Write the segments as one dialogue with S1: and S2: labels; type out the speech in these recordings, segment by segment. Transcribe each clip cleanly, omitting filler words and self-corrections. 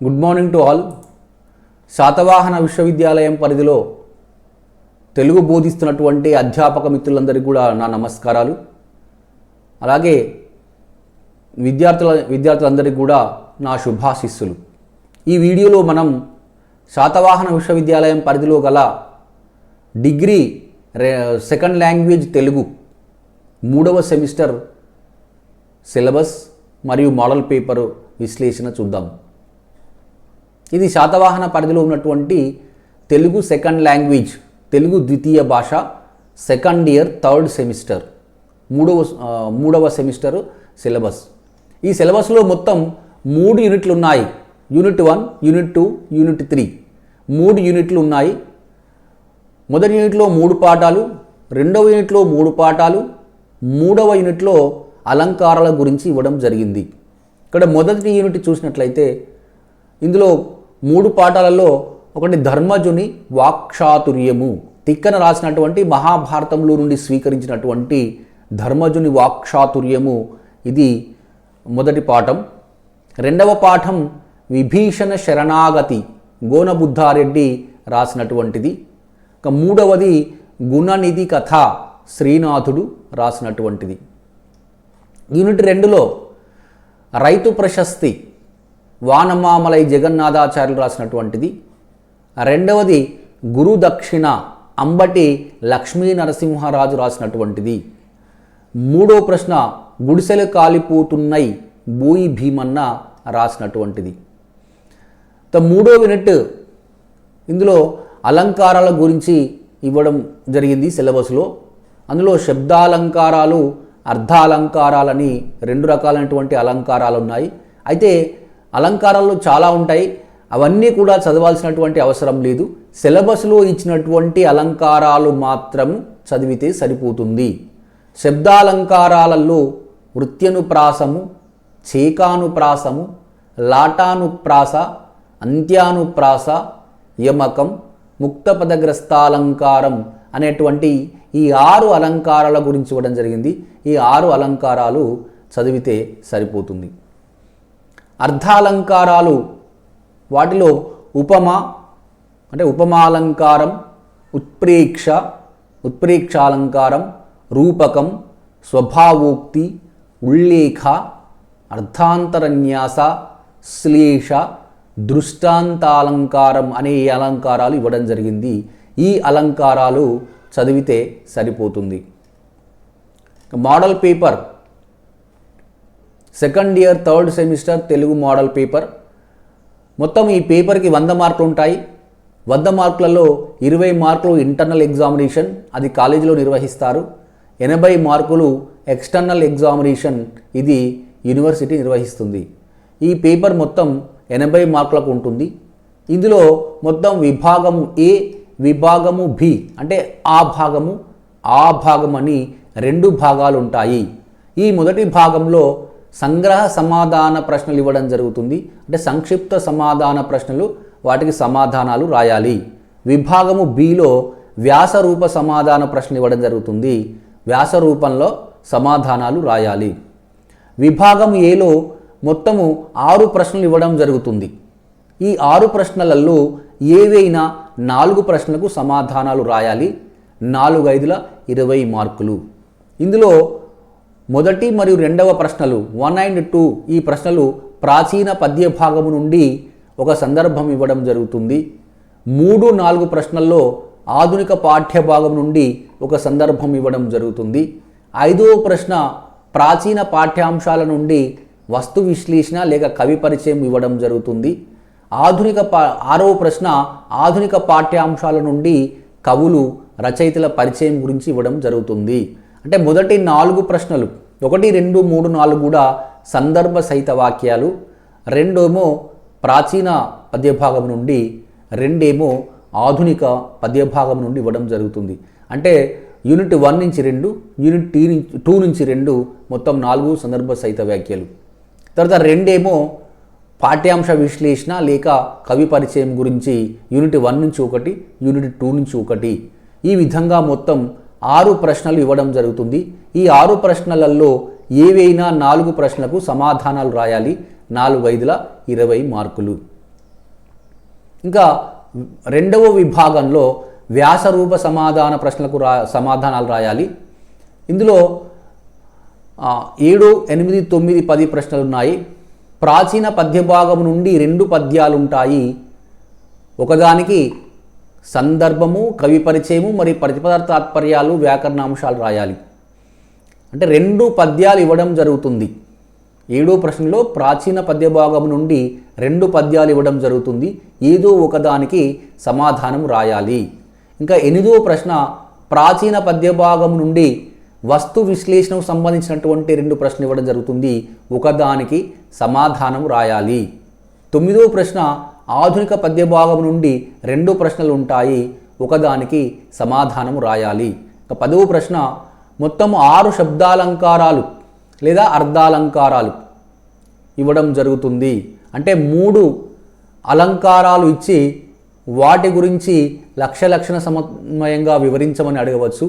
S1: Good morning to all. Satavahana విశ్వవిద్యాలయం పరిధిలో తెలుగు బోధిస్తున్నటువంటి అధ్యాపక మిత్రులందరికీ కూడా నా నమస్కారాలు. అలాగే విద్యార్థులందరికీ కూడా నా శుభాశిస్సులు. ఈ వీడియోలో మనం శాతవాహన విశ్వవిద్యాలయం పరిధిలో గల డిగ్రీ సెకండ్ లాంగ్వేజ్ తెలుగు 3వ సెమిస్టర్ సిలబస్ మరియు మోడల్ పేపర్ విశ్లేషణ చూద్దాం. ఇది శాతవాహన పరిధిలో ఉన్నటువంటి తెలుగు సెకండ్ లాంగ్వేజ్, తెలుగు ద్వితీయ భాష సెకండ్ ఇయర్ థర్డ్ సెమిస్టర్ మూడవ సెమిస్టర్ సిలబస్. ఈ సిలబస్లో మొత్తం 3 యూనిట్లు ఉన్నాయి. యూనిట్ 1, యూనిట్ 2, యూనిట్ 3 3 యూనిట్లు ఉన్నాయి. మొదటి యూనిట్లో 3 పాఠాలు, రెండవ యూనిట్లో 3 పాఠాలు, మూడవ యూనిట్లో అలంకారాల గురించి ఇవ్వడం జరిగింది. ఇక్కడ మొదటి యూనిట్ చూసినట్లయితే ఇందులో 3 పాఠాలలో ఒకటి ధర్మజుని వాక్చాతుర్యము, తిక్కన రాసినటువంటి మహాభారతంలో నుండి స్వీకరించినటువంటి ధర్మజుని వాక్చాతుర్యము, ఇది మొదటి పాఠం. రెండవ పాఠం విభీషణ శరణాగతి, గోనబుద్ధారెడ్డి రాసినటువంటిది. ఇక మూడవది గుణనిధి కథ, శ్రీనాథుడు రాసినటువంటిది. యూనిట్ 2లో రైతు ప్రశస్తి, వానమామలై జగన్నాథాచార్యులు రాసినటువంటిది. రెండవది గురు దక్షిణ, అంబటి లక్ష్మీ నరసింహరాజు రాసినటువంటిది. మూడో ప్రశ్న గుడిసెలు కాలిపోతున్నై, బూయి భీమన్న రాసినటువంటిది. మూడో యూనిట్ ఇందులో అలంకారాల గురించి ఇవ్వడం జరిగింది సిలబస్లో. అందులో శబ్దాలంకారాలు, అర్థాలంకారాలని 2 రకాలైనటువంటి అలంకారాలు ఉన్నాయి. అయితే అలంకారాలు చాలా ఉంటాయి, అవన్నీ కూడా చదవాల్సినటువంటి అవసరం లేదు. సిలబస్లో ఇచ్చినటువంటి అలంకారాలు మాత్రం చదివితే సరిపోతుంది. శబ్దాలంకారాలలో వృత్యనుప్రాసము, చేకానుప్రాసము, లాటానుప్రాస, అంత్యానుప్రాస, యమకం, ముక్తపదగ్రస్తాలంకారం అనేటువంటి ఈ 6 అలంకారాల గురించి ఇవ్వడం జరిగింది. ఈ 6 అలంకారాలు చదివితే సరిపోతుంది. అర్థాలంకారాలు, వాటిలో ఉపమ అంటే ఉపమాలంకారం, ఉత్ప్రేక్ష, ఉత్ప్రేక్షాలంకారం, రూపకం, స్వభావోక్తి, ఉల్లేఖ, అర్థాంతరన్యాస, శ్లేష, దృష్టాంతాలంకారం అనే ఈ అలంకారాలు ఇవ్వడం జరిగింది. ఈ అలంకారాలు చదివితే సరిపోతుంది. Model paper second year third semester Telugu model paper. మొత్తం ఈ పేపర్కి 100 మార్కులు ఉంటాయి. 100 మార్కులలో 20 మార్కులు ఇంటర్నల్ ఎగ్జామినేషన్, అది కాలేజీలో నిర్వహిస్తారు. 80 మార్కులు ఎక్స్టర్నల్ ఎగ్జామినేషన్, ఇది యూనివర్సిటీ నిర్వహిస్తుంది. ఈ పేపర్ మొత్తం 80 మార్కులకు ఉంటుంది. ఇందులో మొత్తం విభాగము ఏ, విభాగము బి అంటే ఆ భాగం అని 2 భాగాలు ఉంటాయి. ఈ మొదటి భాగంలో సంగ్రహ సమాధాన ప్రశ్నలు ఇవ్వడం జరుగుతుంది. అంటే సంక్షిప్త సమాధాన ప్రశ్నలు, వాటికి సమాధానాలు రాయాలి. విభాగము బిలో వ్యాసరూప సమాధాన ప్రశ్నలు ఇవ్వడం జరుగుతుంది. వ్యాస రూపంలో సమాధానాలు రాయాలి. విభాగం ఏలో మొత్తము 6 ప్రశ్నలు ఇవ్వడం జరుగుతుంది. ఈ 6 ప్రశ్నలలో ఏవైనా 4 ప్రశ్నలకు సమాధానాలు రాయాలి. 4 5ల 20 మార్కులు. ఇందులో మొదటి మరియు రెండవ ప్రశ్నలు 1 and 2, ఈ ప్రశ్నలు ప్రాచీన పద్య భాగము నుండి ఒక సందర్భం ఇవ్వడం జరుగుతుంది. 3, 4 ప్రశ్నల్లో ఆధునిక పాఠ్య భాగం నుండి ఒక సందర్భం ఇవ్వడం జరుగుతుంది. 5వ ప్రశ్న ప్రాచీన పాఠ్యాంశాల నుండి వస్తు విశ్లేషణ లేక కవి పరిచయం ఇవ్వడం జరుగుతుంది. 6వ ప్రశ్న ఆధునిక పాఠ్యాంశాల నుండి కవులు, రచయితల పరిచయం గురించి ఇవ్వడం జరుగుతుంది. అంటే మొదటి 4 ప్రశ్నలు 1, 2, 3, 4 కూడా సందర్భ సహిత వాక్యాలు, 2 ఏమో ప్రాచీన పద్యభాగం నుండి, 2 ఏమో ఆధునిక పద్యభాగం నుండి ఇవ్వడం జరుగుతుంది. అంటే యూనిట్ 1 నుంచి 2, యూనిట్ 2 నుంచి 2, మొత్తం 4 సందర్భ సహిత వ్యాఖ్యలు. తర్వాత 2 ఏమో పాఠ్యాంశ విశ్లేషణ లేక కవి పరిచయం గురించి యూనిట్ 1 నుంచి 1, యూనిట్ 2 నుంచి 1, ఈ విధంగా మొత్తం 6 ప్రశ్నలు ఇవ్వడం జరుగుతుంది. ఈ 6 ప్రశ్నలలో ఏవైనా 4 ప్రశ్నలకు సమాధానాలు రాయాలి. 4 5ల 20 మార్కులు. ఇంకా రెండవ విభాగంలో వ్యాసరూప సమాధాన ప్రశ్నలకు సమాధానాలు రాయాలి. ఇందులో 7, 8, 9, 10 ప్రశ్నలు ఉన్నాయి. ప్రాచీన పద్యభాగం నుండి 2 పద్యాలుంటాయి. ఒకదానికి సందర్భము, కవి పరిచయము మరియు ప్రతిపద తాత్పర్యాలు, వ్యాకరణాంశాలు రాయాలి. అంటే 2 పద్యాలు ఇవ్వడం జరుగుతుంది. 7వ ప్రశ్నలో ప్రాచీన పద్యభాగం నుండి 2 పద్యాలు ఇవ్వడం జరుగుతుంది. ఏదో ఒకదానికి సమాధానం రాయాలి. ఇంకా 8వ ప్రశ్న ప్రాచీన పద్యభాగం నుండి వస్తు విశ్లేషణకు సంబంధించినటువంటి 2 ప్రశ్నలు ఇవ్వడం జరుగుతుంది. ఒకదానికి సమాధానం రాయాలి. 9వ ప్రశ్న ఆధునిక పద్యభాగం నుండి 2 ప్రశ్నలు ఉంటాయి. ఒకదానికి సమాధానం రాయాలి. ఇంకా 10వ ప్రశ్న మొత్తం 6 శబ్దాలంకారాలు లేదా అర్ధాలంకారాలు ఇవ్వడం జరుగుతుంది. అంటే 3 అలంకారాలు ఇచ్చి వాటి గురించి లక్షణ సమన్వయంగా వివరించమని అడగవచ్చు.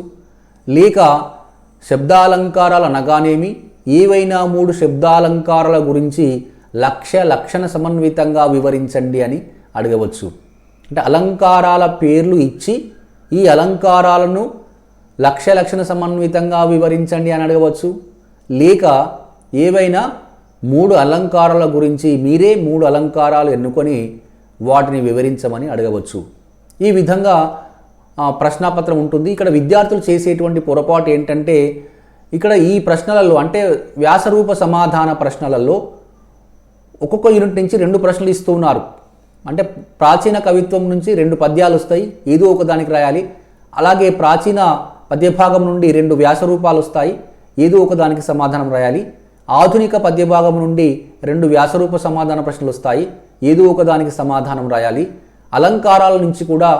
S1: లేక శబ్దాలంకారాలు అనగానేమి, ఏవైనా 3 శబ్దాలంకారాల గురించి లక్షణ సమన్వితంగా వివరించండి అని అడగవచ్చు. అంటే అలంకారాల పేర్లు ఇచ్చి ఈ అలంకారాలను లక్షణ సమన్వితంగా వివరించండి అని అడగవచ్చు. లేక ఏవైనా 3 అలంకారాల గురించి మీరే 3 అలంకారాలు ఎన్నుకొని వాటిని వివరించమని అడగవచ్చు. ఈ విధంగా ప్రశ్నాపత్రం ఉంటుంది. ఇక్కడ విద్యార్థులు చేసేటువంటి పొరపాటు ఏంటంటే, ఇక్కడ ఈ ప్రశ్నలలో అంటే వ్యాసరూప సమాధాన ప్రశ్నలలో ఒక్కొక్క యూనిట్ నుంచి 2 ప్రశ్నలు ఇస్తూ ఉన్నారు. అంటే ప్రాచీన కవిత్వం నుంచి 2 పద్యాలు వస్తాయి, ఏదో ఒకదానికి రాయాలి. అలాగే ప్రాచీన పద్యభాగం నుండి 2 వ్యాసరూపాలు వస్తాయి, ఏదో ఒకదానికి సమాధానం రాయాలి. ఆధునిక పద్యభాగం నుండి 2 వ్యాసరూప సమాధాన ప్రశ్నలు వస్తాయి, ఏదో ఒకదానికి సమాధానం రాయాలి. అలంకారాల నుంచి కూడా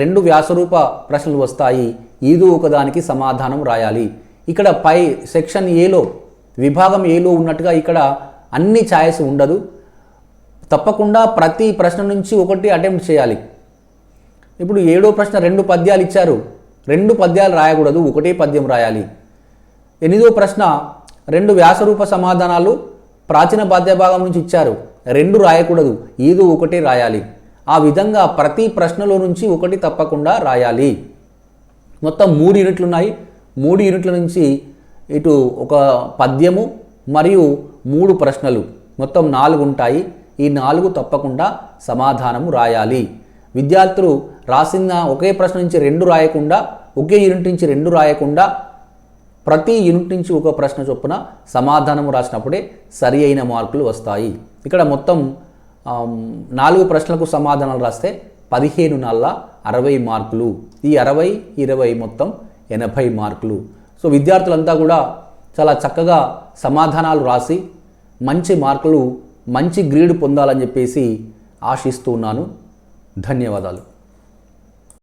S1: 2 వ్యాసరూప ప్రశ్నలు వస్తాయి, ఏదో ఒకదానికి సమాధానం రాయాలి. ఇక్కడ పై సెక్షన్ ఏలో విభాగం ఏలో ఉన్నట్టుగా ఇక్కడ అన్ని ఛాయిస్ ఉండదు. తప్పకుండా ప్రతి ప్రశ్న నుంచి ఒకటి అటెంప్ట్ చేయాలి. ఇప్పుడు 7వ ప్రశ్న 2 పద్యాలు ఇచ్చారు, 2 పద్యాలు రాయకూడదు, ఒకటే పద్యం రాయాలి. 8వ ప్రశ్న 2 వ్యాసరూప సమాధానాలు ప్రాచీన పద్యభాగం నుంచి ఇచ్చారు, 2 రాయకూడదు, ఏదో ఒకటే రాయాలి. ఆ విధంగా ప్రతి ప్రశ్నలో నుంచి ఒకటి తప్పకుండా రాయాలి. మొత్తం 3 యూనిట్లు ఉన్నాయి. 3 యూనిట్ల నుంచి ఇటు ఒక పద్యము మరియు 3 ప్రశ్నలు, మొత్తం 4 ఉంటాయి. ఈ 4 తప్పకుండా సమాధానము రాయాలి. విద్యార్థులు రాసిన ఒకే ప్రశ్న నుంచి 2 రాయకుండా, ఒకే యూనిట్ నుంచి 2 రాయకుండా ప్రతి యూనిట్ నుంచి ఒక ప్రశ్న చొప్పున సమాధానం రాసినప్పుడే సరి అయిన మార్కులు వస్తాయి. ఇక్కడ మొత్తం 4 ప్రశ్నలకు సమాధానాలు రాస్తే 15 నాళ్ళ 60 మార్కులు. ఈ 60, 20 మొత్తం 80 మార్కులు. సో విద్యార్థులంతా కూడా చాలా చక్కగా సమాధానాలు రాసి మంచి మార్కులు, మంచి గ్రేడ్ పొందాలని చెప్పేసి ఆశిస్తున్నాను. ధన్యవాదాలు.